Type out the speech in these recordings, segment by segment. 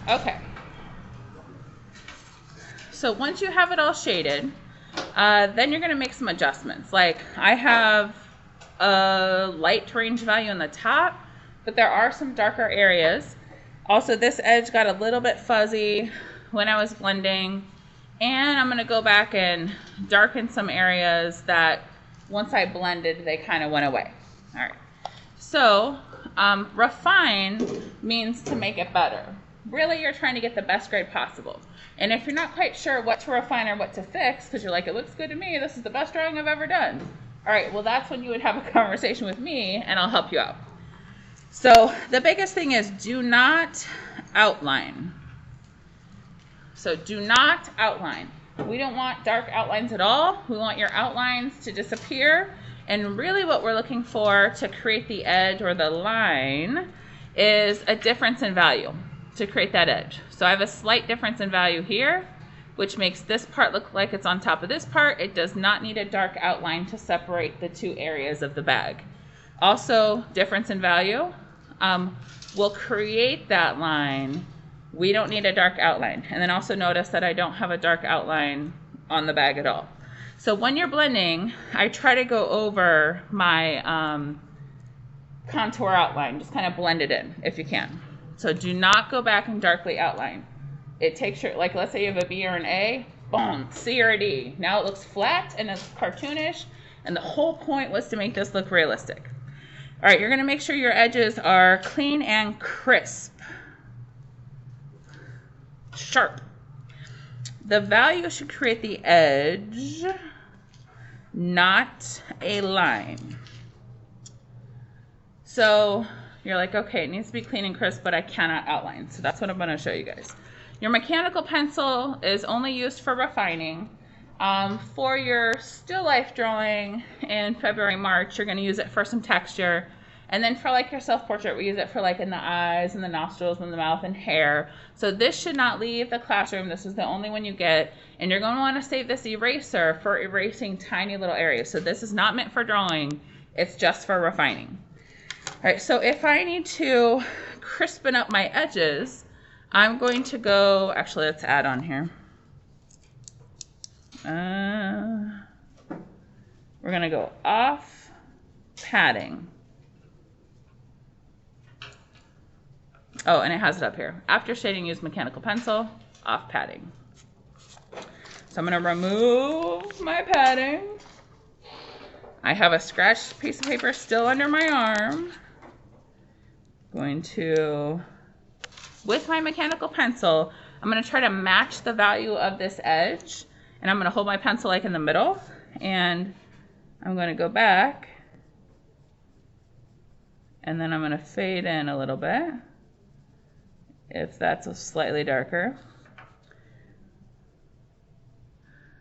Okay. So once you have it all shaded, then you're going to make some adjustments. Like I have a light range value on the top, but there are some darker areas. Also, this edge got a little bit fuzzy when I was blending, and I'm going to go back and darken some areas that once I blended, they kind of went away. All right. So refine means to make it better. Really, you're trying to get the best grade possible. And if you're not quite sure what to refine or what to fix, because you're like, it looks good to me, this is the best drawing I've ever done. All right, well, that's when you would have a conversation with me, and I'll help you out. So the biggest thing is do not outline. So do not outline. We don't want dark outlines at all. We want your outlines to disappear. And really what we're looking for to create the edge or the line is a difference in value to create that edge. So I have a slight difference in value here, which makes this part look like it's on top of this part. It does not need a dark outline to separate the two areas of the bag. Also, difference in value will create that line. We don't need a dark outline. And then also notice that I don't have a dark outline on the bag at all. So when you're blending, I try to go over my contour outline, just kind of blend it in if you can. So do not go back and darkly outline. It takes your, like let's say you have a B or an A, boom, C or a D. Now it looks flat and it's cartoonish, and the whole point was to make this look realistic. All right, you're gonna make sure your edges are clean and crisp. Sharp. The value should create the edge, not a line. So you're like, okay, it needs to be clean and crisp, but I cannot outline. So that's what I'm going to show you guys. Your mechanical pencil is only used for refining. For your still life drawing in February, March, you're going to use it for some texture. And then for like your self-portrait, we use it for like in the eyes and the nostrils and the mouth and hair. So this should not leave the classroom. This is the only one you get. And you're going to want to save this eraser for erasing tiny little areas. So this is not meant for drawing. It's just for refining. All right, so if I need to crispen up my edges, I'm going to go, actually let's add on here. We're going to go off padding. Oh, and it has it up here. After shading, use mechanical pencil, off padding. So I'm going to remove my padding. I have a scratched piece of paper still under my arm. Going to, with my mechanical pencil, I'm going to try to match the value of this edge. And I'm going to hold my pencil like in the middle. And I'm going to go back. And then I'm going to fade in a little bit, if that's a slightly darker.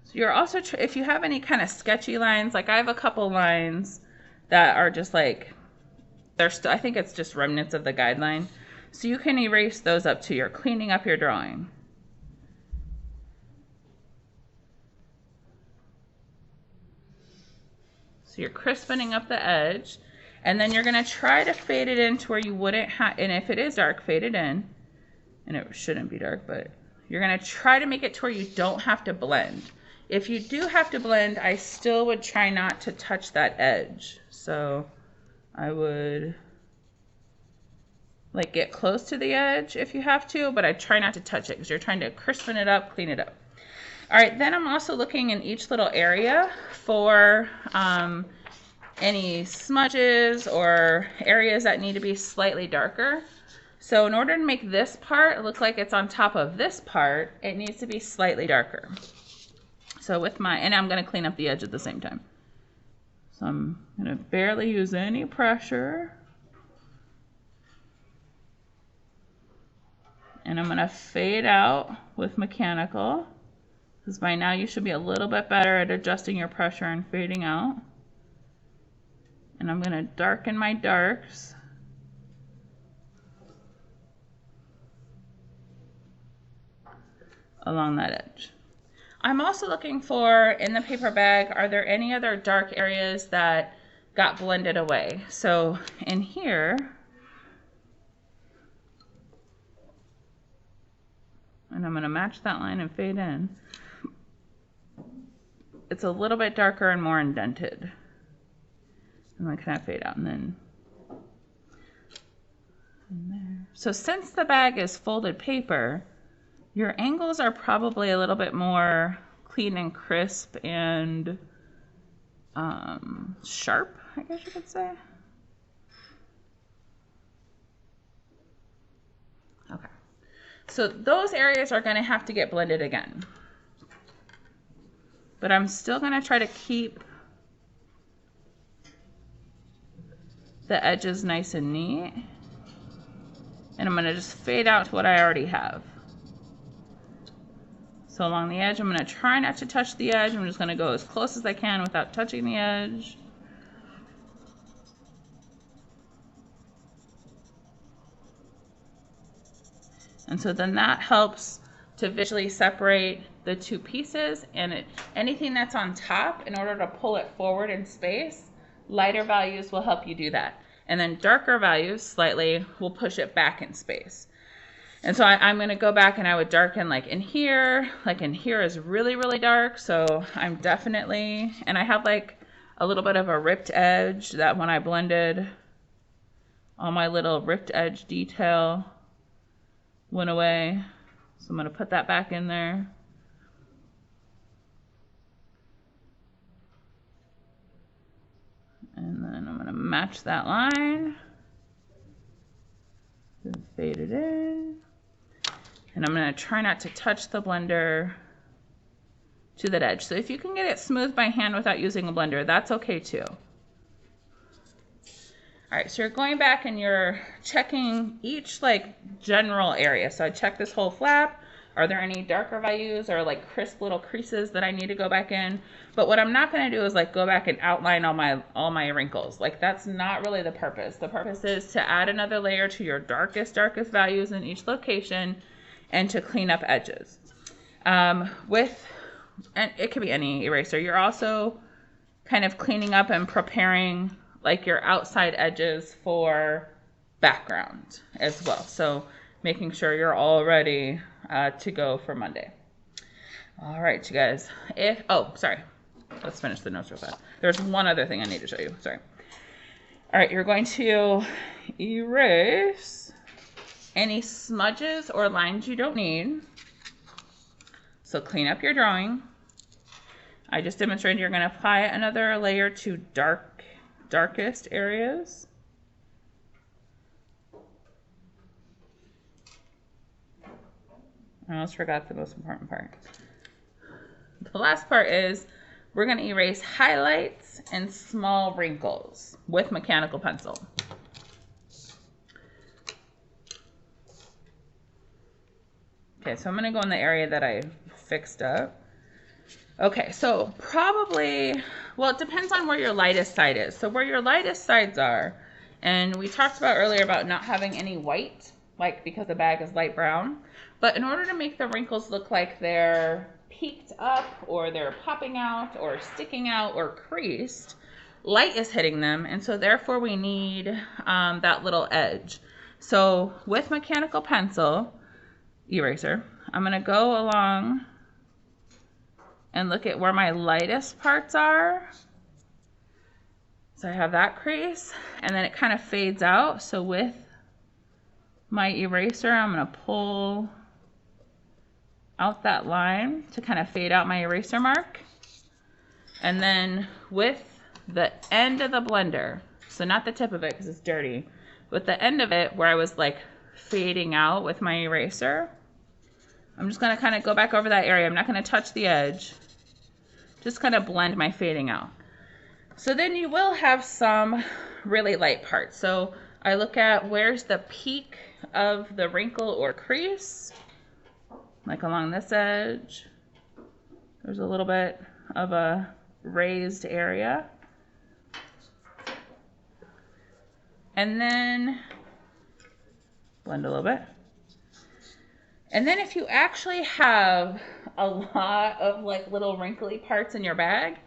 So you're also, if you have any kind of sketchy lines, like I have a couple lines that are just like, I think it's just remnants of the guideline. So you can erase those up too. You're cleaning up your drawing. So you're crispening up the edge, and then you're going to try to fade it in to where you wouldn't have, and if it is dark, fade it in. And it shouldn't be dark, but you're going to try to make it to where you don't have to blend. If you do have to blend, I still would try not to touch that edge. So I would like get close to the edge if you have to, but I try not to touch it because you're trying to crispen it up, clean it up. All right, then I'm also looking in each little area for any smudges or areas that need to be slightly darker. So in order to make this part look like it's on top of this part, it needs to be slightly darker. So with my, and I'm going to clean up the edge at the same time. So I'm going to barely use any pressure. And I'm going to fade out with mechanical, because by now you should be a little bit better at adjusting your pressure and fading out. And I'm going to darken my darks. Along that edge. I'm also looking for, in the paper bag, are there any other dark areas that got blended away? So in here, and I'm going to match that line and fade in. It's a little bit darker and more indented. I'm going to kind of fade out and then in there. So since the bag is folded paper, your angles are probably a little bit more clean and crisp and sharp, I guess you could say. Okay, so those areas are going to have to get blended again. But I'm still going to try to keep the edges nice and neat. And I'm going to just fade out to what I already have. So along the edge, I'm going to try not to touch the edge. I'm just going to go as close as I can without touching the edge. And so then that helps to visually separate the two pieces, and anything that's on top, in order to pull it forward in space, lighter values will help you do that. And then darker values slightly will push it back in space. And so I'm going to go back and I would darken like in here is really, really dark. So I'm definitely, and I have like a little bit of a ripped edge that when I blended, all my little ripped edge detail went away. So I'm going to put that back in there. And then I'm going to match that line and fade it in. And I'm going to try not to touch the blender to that edge. So if you can get it smooth by hand without using a blender, that's okay too. All right, so you're going back and you're checking each like general area. So I check this whole flap. Are there any darker values or like crisp little creases that I need to go back in? But what I'm not going to do is like go back and outline all my wrinkles. Like that's not really the purpose. The purpose is to add another layer to your darkest values in each location and to clean up edges. And it could be any eraser. You're also kind of cleaning up and preparing like your outside edges for background as well. So making sure you're all ready to go for Monday. All right, you guys. Sorry. Let's finish the notes real fast. There's one other thing I need to show you. Sorry. All right, you're going to erase any smudges or lines you don't need. So clean up your drawing. I just demonstrated you're going to apply another layer to darkest areas. I almost forgot the most important part. The last part is we're going to erase highlights and small wrinkles with mechanical pencil. Okay, so I'm going to go in the area that I fixed up. Okay, so probably, well, it depends on where your lightest side is. So where your lightest sides are, and we talked about earlier about not having any white, like because the bag is light brown. But in order to make the wrinkles look like they're peaked up or they're popping out or sticking out or creased, light is hitting them. And so therefore we need that little edge. So with mechanical pencil, eraser, I'm going to go along and look at where my lightest parts are. So I have that crease and then it kind of fades out. So with my eraser, I'm going to pull out that line to kind of fade out my eraser mark. And then with the end of the blender, so not the tip of it because it's dirty, with the end of it where I was like fading out with my eraser, I'm just going to kind of go back over that area. I'm not going to touch the edge. Just kind of blend my fading out. So then you will have some really light parts. So I look at where's the peak of the wrinkle or crease, like along this edge. There's a little bit of a raised area. And then blend a little bit. And then if you actually have a lot of like little wrinkly parts in your bag,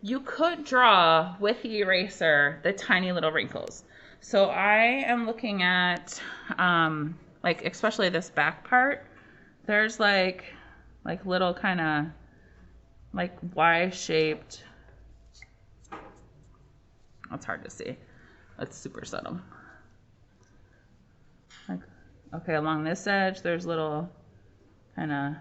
you could draw with the eraser the tiny little wrinkles. So I am looking at like especially this back part. there's like little kind of like Y-shaped, that's hard to see. That's super subtle. Like, okay, along this edge, there's little kind of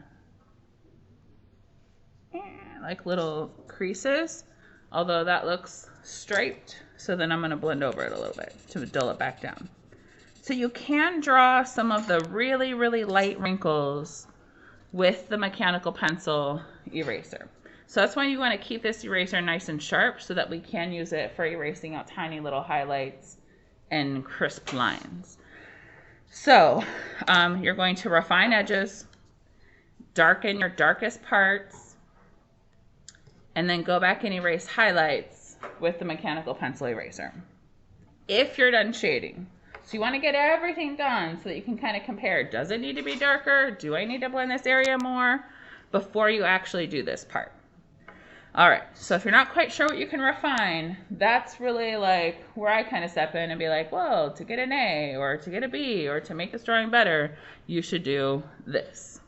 like little creases, although that looks striped. So then I'm going to blend over it a little bit to dull it back down. So you can draw some of the really, really light wrinkles with the mechanical pencil eraser. So that's why you want to keep this eraser nice and sharp so that we can use it for erasing out tiny little highlights and crisp lines. So you're going to refine edges, darken your darkest parts, and then go back and erase highlights with the mechanical pencil eraser. If you're done shading, so you want to get everything done so that you can kind of compare, does it need to be darker? Do I need to blend this area more before you actually do this part? All right, so if you're not quite sure what you can refine, that's really like where I kind of step in and be like, well, to get an A or to get a B or to make this drawing better, you should do this.